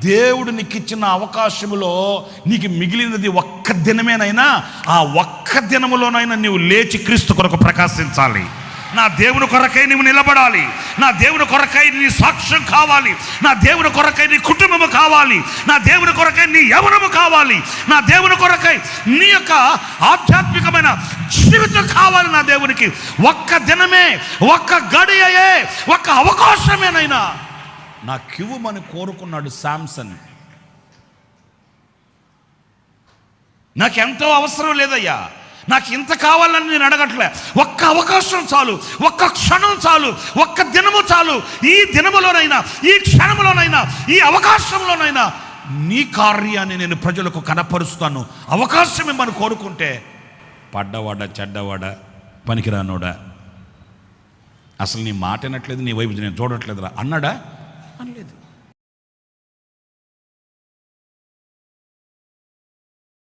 దేవుడు నీకు ఇచ్చిన అవకాశములో నీకు మిగిలినది ఒక్క దినమేనైనా, ఆ ఒక్క దినములోనైనా నీవు లేచి క్రీస్తు కొరకు ప్రకాశించాలి. నా దేవుని కొరకై నీవు నిలబడాలి. నా దేవుని కొరకై నీ సాక్ష్యం కావాలి. నా దేవుని కొరకై నీ కుటుంబము కావాలి. నా దేవుని కొరకై నీ యవ్వనము కావాలి. నా దేవుని కొరకై నీ యొక్క ఆధ్యాత్మికమైన జీవితం కావాలి. నా దేవునికి ఒక్క దినమే, ఒక్క గడియే, ఒక్క అవకాశమేనైనా నాకివ్వమని కోరుకున్నాడు శాంసన్. నాకెంతో అవసరం లేదయ్యా, నాకు ఇంత కావాలని నేను అడగట్లే. ఒక్క అవకాశం చాలు, ఒక్క క్షణం చాలు, ఒక్క దినము చాలు. ఈ దినములోనైనా, ఈ క్షణంలోనైనా, ఈ అవకాశంలోనైనా నీ కార్యాన్ని నేను ప్రజలకు కనపరుస్తాను. అవకాశం ఇమ్మని కోరుకుంటే పడ్డవాడ, చెడ్డవాడ, పనికిరానోడా, అసలు నీ మాట వినట్లేదు, నీ వైపు నేను చూడట్లేదురా అన్నాడా?